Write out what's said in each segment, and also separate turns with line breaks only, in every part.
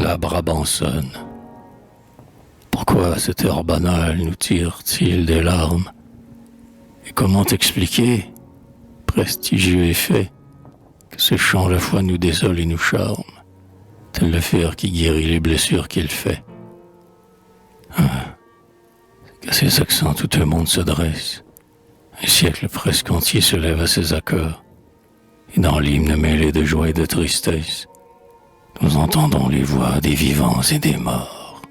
La Brabançonne. Pourquoi cette heure banale nous tire-t-il des larmes? Et comment expliquer, prestigieux et fait, que ce chant à la fois nous désole et nous charme, tel le fer qui guérit les blessures qu'il fait? C'est qu'à ses accents tout un monde se dresse, un siècle presque entier se lève à ses accords, et dans l'hymne mêlé de joie et de tristesse, nous entendons les voix des vivants et des morts.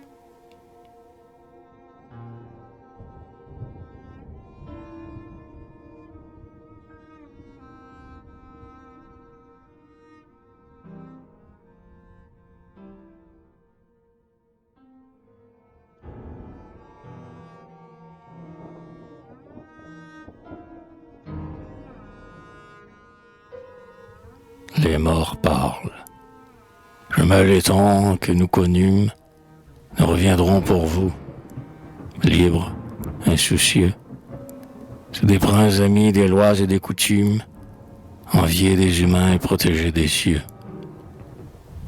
Les morts parlent. Jamais les temps que nous connûmes ne reviendront pour vous, libres, insoucieux, sous des princes amis des lois et des coutumes, enviés des humains et protégés des cieux.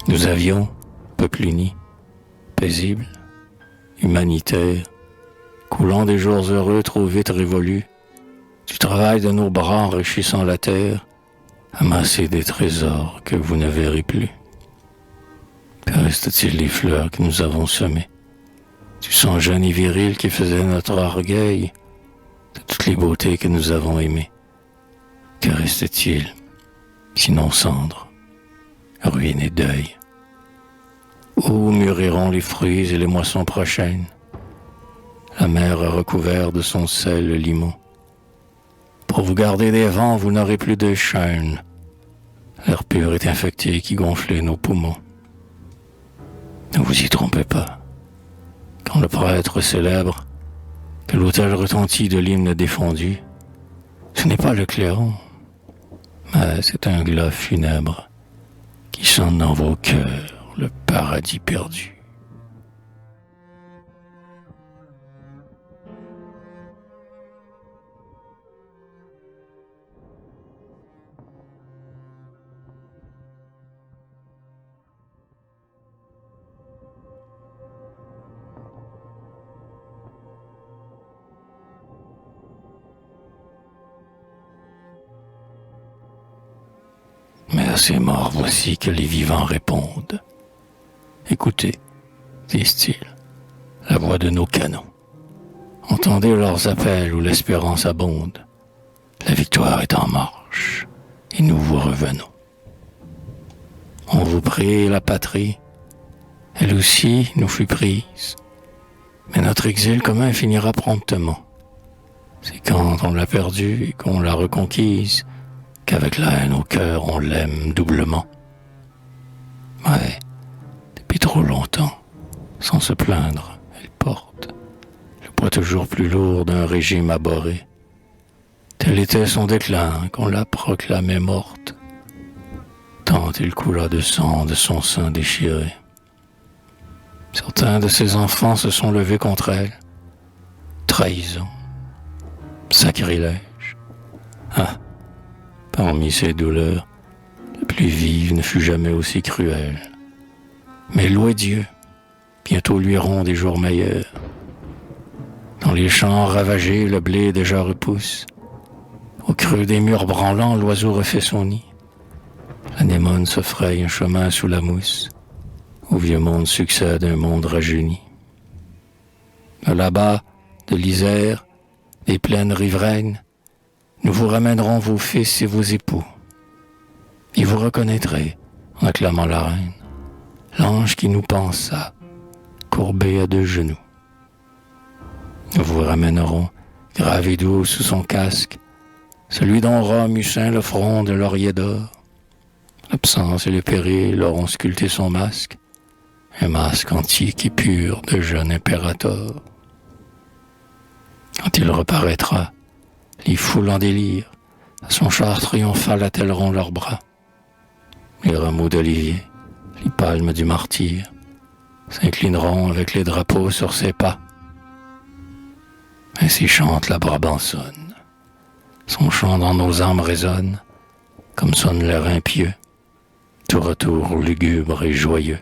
Nous avions, peuple uni, paisible, humanitaire, coulant des jours heureux trop vite révolus, du travail de nos bras enrichissant la terre, amassé des trésors que vous ne verrez plus. Que reste-t-il des fleurs que nous avons semées, du sang jeune et viril qui faisait notre orgueil, de toutes les beautés que nous avons aimées? Que reste-t-il, sinon cendres, ruines et deuil? Où mûriront les fruits et les moissons prochaines? La mer a recouvert de son sel le limon. Pour vous garder des vents, vous n'aurez plus de chêne. L'air pur est infecté qui gonflait nos poumons. Ne vous y trompez pas. Quand le prêtre célèbre que l'autel retentit de l'hymne défendu, ce n'est pas le clairon, mais c'est un glas funèbre qui sonne dans vos cœurs le paradis perdu. Mais à ces morts, voici que les vivants répondent. Écoutez, disent-ils, la voix de nos canons. Entendez leurs appels où l'espérance abonde. La victoire est en marche, et nous vous revenons. On vous prie la patrie, elle aussi nous fut prise. Mais notre exil commun finira promptement. C'est quand on l'a perdue et qu'on l'a reconquise qu'avec la haine au cœur, on l'aime doublement. Ouais, depuis trop longtemps, sans se plaindre, elle porte le poids toujours plus lourd d'un régime abhorré. Tel était son déclin qu'on la proclamait morte, tant il coula de sang de son sein déchiré. Certains de ses enfants se sont levés contre elle. Trahison, sacrilège. Ah, parmi ces douleurs, la plus vive ne fut jamais aussi cruelle. Mais louez Dieu, bientôt luiront des jours meilleurs. Dans les champs ravagés, le blé déjà repousse. Au creux des murs branlants, l'oiseau refait son nid. L'anémone se fraye un chemin sous la mousse. Au vieux monde succède un monde rajeuni. De là-bas, de l'Isère, des plaines riveraines, nous vous ramènerons vos fils et vos époux. Et vous reconnaîtrez, en acclamant la reine, l'ange qui nous pensa, courbé à 2 genoux. Nous vous ramènerons, gravé doux sous son casque, celui dont Rome eut ceint le front de laurier d'or. L'absence et le péril auront sculpté son masque, un masque antique et pur de jeune impérator. Quand il reparaîtra, les foules en délire, à son char triomphal attelleront leurs bras. Les rameaux d'olivier, les palmes du martyr, s'inclineront avec les drapeaux sur ses pas. Ainsi chante la Brabançonne. Son chant dans nos âmes résonne, comme sonne l'air impieux, tour à tour lugubre et joyeux.